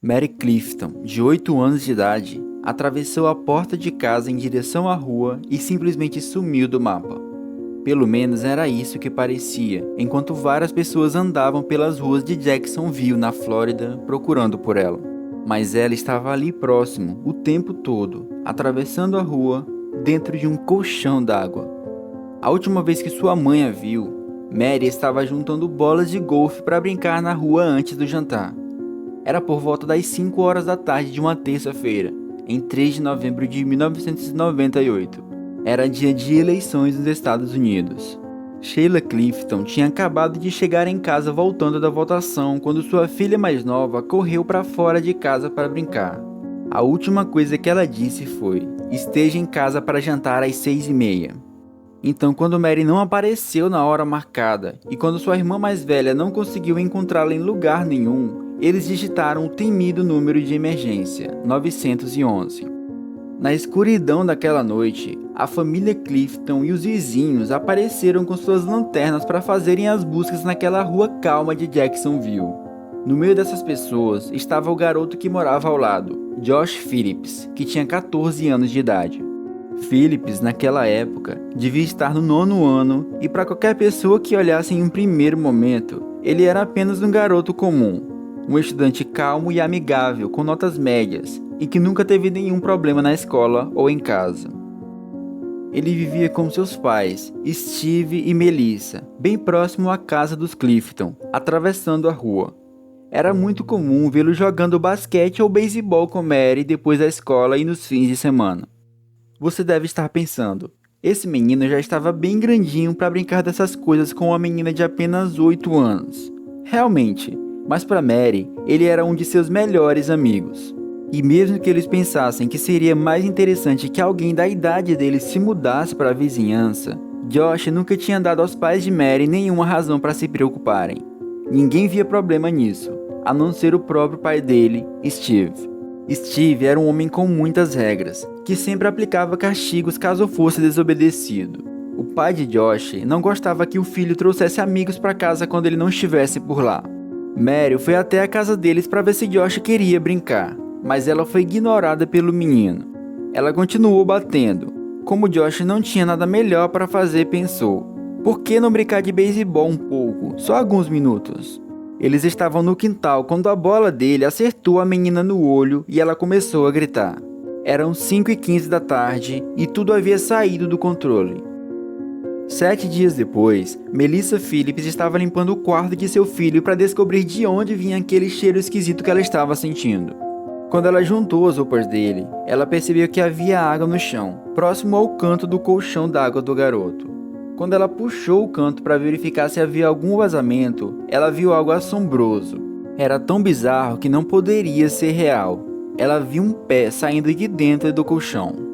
Mary Clifton, de 8 anos de idade, atravessou a porta de casa em direção à rua e simplesmente sumiu do mapa. Pelo menos era isso que parecia, enquanto várias pessoas andavam pelas ruas de Jacksonville, na Flórida, procurando por ela. Mas ela estava ali próximo, o tempo todo, atravessando a rua, dentro de um colchão d'água. A última vez que sua mãe a viu, Mary estava juntando bolas de golfe para brincar na rua antes do jantar. Era por volta das 5 horas da tarde de uma terça-feira, em 3 de novembro de 1998. Era dia de eleições nos Estados Unidos. Sheila Clifton tinha acabado de chegar em casa voltando da votação quando sua filha mais nova correu para fora de casa para brincar. A última coisa que ela disse foi: "Esteja em casa para jantar às 6h30. Então, quando Mary não apareceu na hora marcada e quando sua irmã mais velha não conseguiu encontrá-la em lugar nenhum, eles digitaram o temido número de emergência, 911. Na escuridão daquela noite, a família Clifton e os vizinhos apareceram com suas lanternas para fazerem as buscas naquela rua calma de Jacksonville. No meio dessas pessoas estava o garoto que morava ao lado, Josh Phillips, que tinha 14 anos de idade. Phillips, naquela época, devia estar no 9º ano e para qualquer pessoa que olhasse em um primeiro momento, ele era apenas um garoto comum. Um estudante calmo e amigável, com notas médias, e que nunca teve nenhum problema na escola ou em casa. Ele vivia com seus pais, Steve e Melissa, bem próximo à casa dos Clifton, atravessando a rua. Era muito comum vê-lo jogando basquete ou beisebol com Mary depois da escola e nos fins de semana. Você deve estar pensando, esse menino já estava bem grandinho para brincar dessas coisas com uma menina de apenas 8 anos. Realmente, mas para Mary, ele era um de seus melhores amigos. E mesmo que eles pensassem que seria mais interessante que alguém da idade dele se mudasse para a vizinhança, Josh nunca tinha dado aos pais de Mary nenhuma razão para se preocuparem. Ninguém via problema nisso, a não ser o próprio pai dele, Steve. Steve era um homem com muitas regras, que sempre aplicava castigos caso fosse desobedecido. O pai de Josh não gostava que o filho trouxesse amigos para casa quando ele não estivesse por lá. Mary foi até a casa deles para ver se Josh queria brincar, mas ela foi ignorada pelo menino. Ela continuou batendo. Como Josh não tinha nada melhor para fazer, pensou: por que não brincar de beisebol um pouco, só alguns minutos? Eles estavam no quintal quando a bola dele acertou a menina no olho e ela começou a gritar. Eram 5h15 da tarde e tudo havia saído do controle. 7 dias depois, Melissa Phillips estava limpando o quarto de seu filho para descobrir de onde vinha aquele cheiro esquisito que ela estava sentindo. Quando ela juntou as roupas dele, ela percebeu que havia água no chão, próximo ao canto do colchão d'água do garoto. Quando ela puxou o canto para verificar se havia algum vazamento, ela viu algo assombroso. Era tão bizarro que não poderia ser real. Ela viu um pé saindo de dentro do colchão.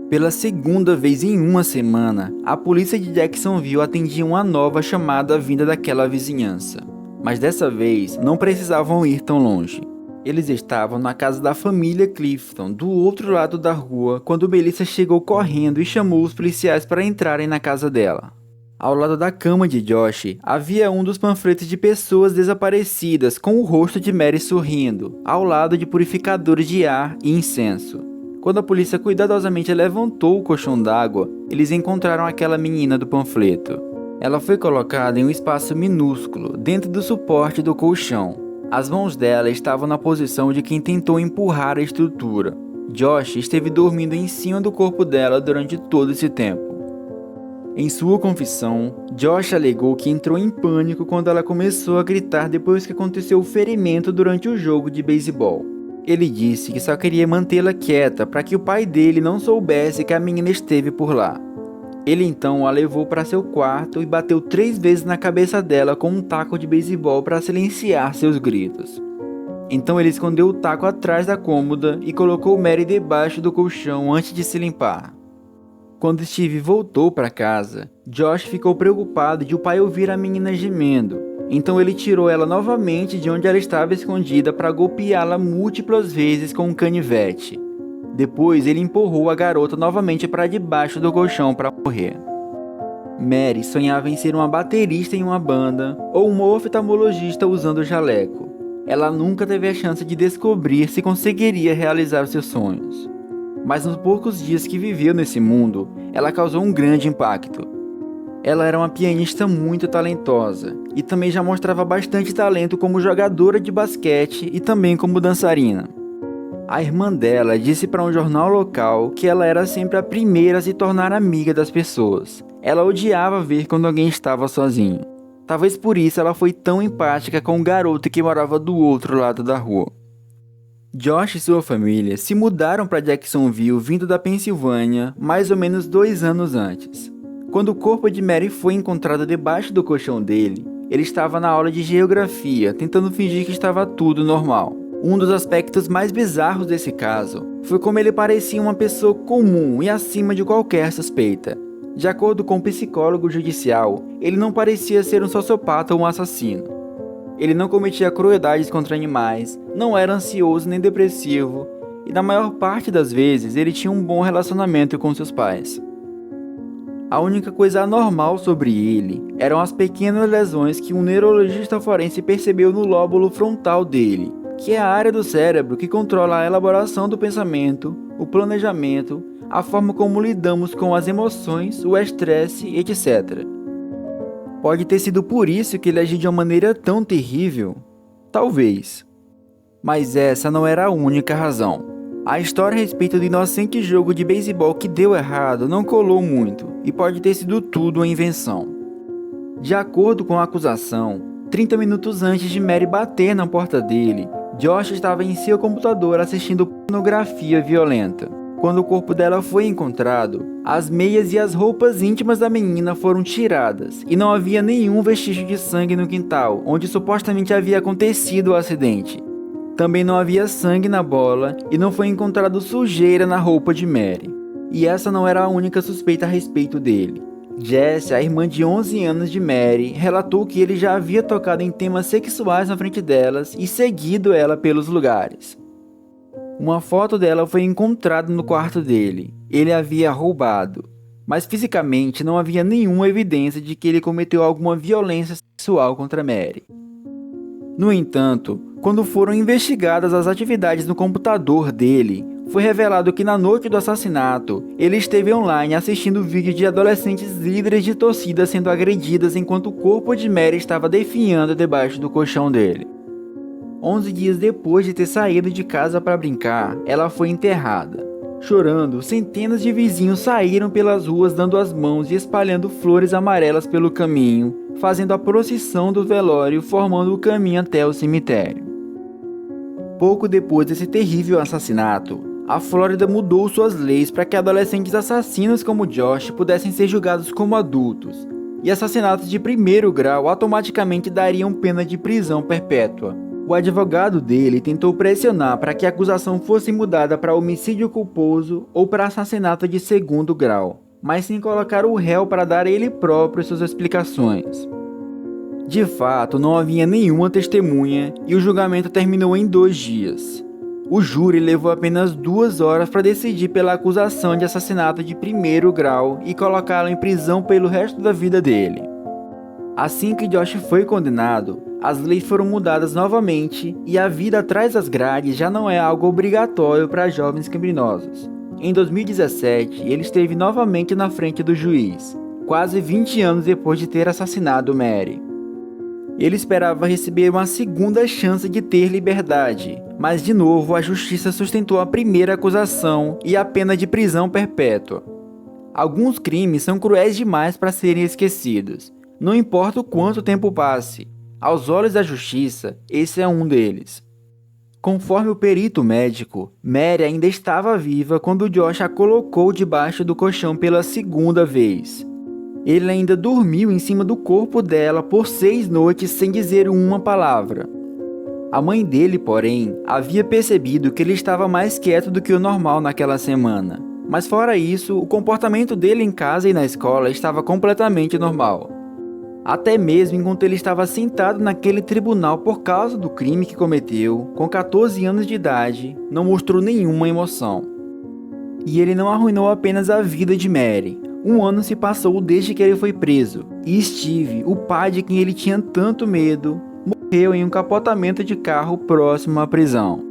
Pela segunda vez em uma semana, a polícia de Jacksonville atendia uma nova chamada vinda daquela vizinhança. Mas dessa vez, não precisavam ir tão longe. Eles estavam na casa da família Clifton, do outro lado da rua, quando Melissa chegou correndo e chamou os policiais para entrarem na casa dela. Ao lado da cama de Josh, havia um dos panfletos de pessoas desaparecidas com o rosto de Mary sorrindo, ao lado de purificadores de ar e incenso. Quando a polícia cuidadosamente levantou o colchão d'água, eles encontraram aquela menina do panfleto. Ela foi colocada em um espaço minúsculo, dentro do suporte do colchão. As mãos dela estavam na posição de quem tentou empurrar a estrutura. Josh esteve dormindo em cima do corpo dela durante todo esse tempo. Em sua confissão, Josh alegou que entrou em pânico quando ela começou a gritar depois que aconteceu o ferimento durante o jogo de beisebol. Ele disse que só queria mantê-la quieta para que o pai dele não soubesse que a menina esteve por lá. Ele então a levou para seu quarto e bateu 3 vezes na cabeça dela com um taco de beisebol para silenciar seus gritos. Então ele escondeu o taco atrás da cômoda e colocou Mary debaixo do colchão antes de se limpar. Quando Steve voltou para casa, Josh ficou preocupado de o pai ouvir a menina gemendo. Então ele tirou ela novamente de onde ela estava escondida para golpeá-la múltiplas vezes com um canivete. Depois ele empurrou a garota novamente para debaixo do colchão para morrer. Mary sonhava em ser uma baterista em uma banda ou uma oftalmologista usando jaleco. ela nunca teve a chance de descobrir se conseguiria realizar os seus sonhos. Mas nos poucos dias que viveu nesse mundo, ela causou um grande impacto. Ela era uma pianista muito talentosa e também já mostrava bastante talento como jogadora de basquete e também como dançarina. A irmã dela disse para um jornal local que ela era sempre a primeira a se tornar amiga das pessoas. Ela odiava ver quando alguém estava sozinho. Talvez por isso ela foi tão empática com o garoto que morava do outro lado da rua. Josh e sua família se mudaram para Jacksonville vindo da Pensilvânia mais ou menos 2 anos antes. Quando o corpo de Mary foi encontrado debaixo do colchão dele, ele estava na aula de geografia, tentando fingir que estava tudo normal. Um dos aspectos mais bizarros desse caso foi como ele parecia uma pessoa comum e acima de qualquer suspeita. De acordo com o psicólogo judicial, ele não parecia ser um sociopata ou um assassino. Ele não cometia crueldades contra animais, não era ansioso nem depressivo, e na maior parte das vezes ele tinha um bom relacionamento com seus pais. A única coisa anormal sobre ele eram as pequenas lesões que um neurologista forense percebeu no lóbulo frontal dele, que é a área do cérebro que controla a elaboração do pensamento, o planejamento, a forma como lidamos com as emoções, o estresse, etc. Pode ter sido por isso que ele agiu de uma maneira tão terrível? Talvez. Mas essa não era a única razão. A história a respeito do inocente jogo de beisebol que deu errado não colou muito, e pode ter sido tudo uma invenção. De acordo com a acusação, 30 minutos antes de Mary bater na porta dele, Josh estava em seu computador assistindo pornografia violenta. Quando o corpo dela foi encontrado, as meias e as roupas íntimas da menina foram tiradas, e não havia nenhum vestígio de sangue no quintal, onde supostamente havia acontecido o acidente. Também não havia sangue na bola e não foi encontrado sujeira na roupa de Mary. E essa não era a única suspeita a respeito dele. Jessie, a irmã de 11 anos de Mary, relatou que ele já havia tocado em temas sexuais na frente delas e seguido ela pelos lugares. Uma foto dela foi encontrada no quarto dele. Ele a havia roubado, mas fisicamente não havia nenhuma evidência de que ele cometeu alguma violência sexual contra Mary. No entanto, quando foram investigadas as atividades no computador dele, foi revelado que na noite do assassinato, ele esteve online assistindo vídeo de adolescentes líderes de torcida sendo agredidas enquanto o corpo de Mary estava definhando debaixo do colchão dele. 11 dias depois de ter saído de casa para brincar, ela foi enterrada. Chorando, centenas de vizinhos saíram pelas ruas dando as mãos e espalhando flores amarelas pelo caminho, fazendo a procissão do velório formando o caminho até o cemitério. Pouco depois desse terrível assassinato, a Flórida mudou suas leis para que adolescentes assassinos como Josh pudessem ser julgados como adultos, e assassinatos de primeiro grau automaticamente dariam pena de prisão perpétua. O advogado dele tentou pressionar para que a acusação fosse mudada para homicídio culposo ou para assassinato de segundo grau, mas sem colocar o réu para dar ele próprio suas explicações. De fato, não havia nenhuma testemunha e o julgamento terminou em 2 dias. O júri levou apenas 2 horas para decidir pela acusação de assassinato de primeiro grau e colocá-lo em prisão pelo resto da vida dele. Assim que Josh foi condenado, as leis foram mudadas novamente e a vida atrás das grades já não é algo obrigatório para jovens criminosos. Em 2017, ele esteve novamente na frente do juiz, quase 20 anos depois de ter assassinado Mary. Ele esperava receber uma segunda chance de ter liberdade, mas de novo a justiça sustentou a primeira acusação e a pena de prisão perpétua. Alguns crimes são cruéis demais para serem esquecidos, não importa o quanto tempo passe. Aos olhos da justiça, esse é um deles. Conforme o perito médico, Mary ainda estava viva quando Josh a colocou debaixo do colchão pela segunda vez. Ele ainda dormiu em cima do corpo dela por 6 noites sem dizer uma palavra. A mãe dele, porém, havia percebido que ele estava mais quieto do que o normal naquela semana. Mas fora isso, o comportamento dele em casa e na escola estava completamente normal. Até mesmo enquanto ele estava sentado naquele tribunal por causa do crime que cometeu, com 14 anos de idade, não mostrou nenhuma emoção. E ele não arruinou apenas a vida de Mary. 1 ano se passou desde que ele foi preso, e Steve, o pai de quem ele tinha tanto medo, morreu em um capotamento de carro próximo à prisão.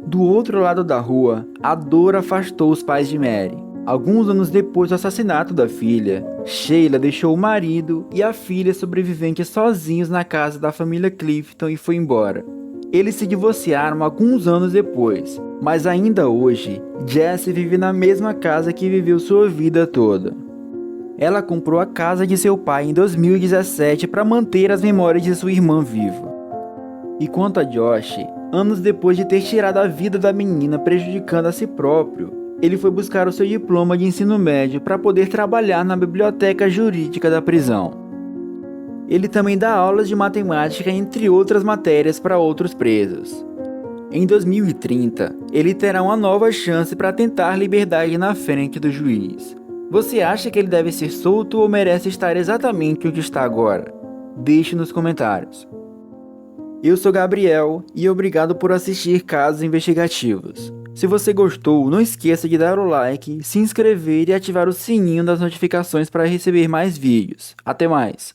Do outro lado da rua, a dor afastou os pais de Mary. Alguns anos depois do assassinato da filha, Sheila deixou o marido e a filha sobrevivente sozinhos na casa da família Clifton e foi embora. Eles se divorciaram alguns anos depois, mas ainda hoje, Jessie vive na mesma casa que viveu sua vida toda. Ela comprou a casa de seu pai em 2017 para manter as memórias de sua irmã viva. E quanto a Josh, anos depois de ter tirado a vida da menina prejudicando a si próprio, ele foi buscar o seu diploma de ensino médio para poder trabalhar na biblioteca jurídica da prisão. Ele também dá aulas de matemática, entre outras matérias, para outros presos. Em 2030, ele terá uma nova chance para tentar liberdade na frente do juiz. Você acha que ele deve ser solto ou merece estar exatamente onde está agora? Deixe nos comentários. Eu sou Gabriel e obrigado por assistir Casos Investigativos. Se você gostou, não esqueça de dar o like, se inscrever e ativar o sininho das notificações para receber mais vídeos. Até mais!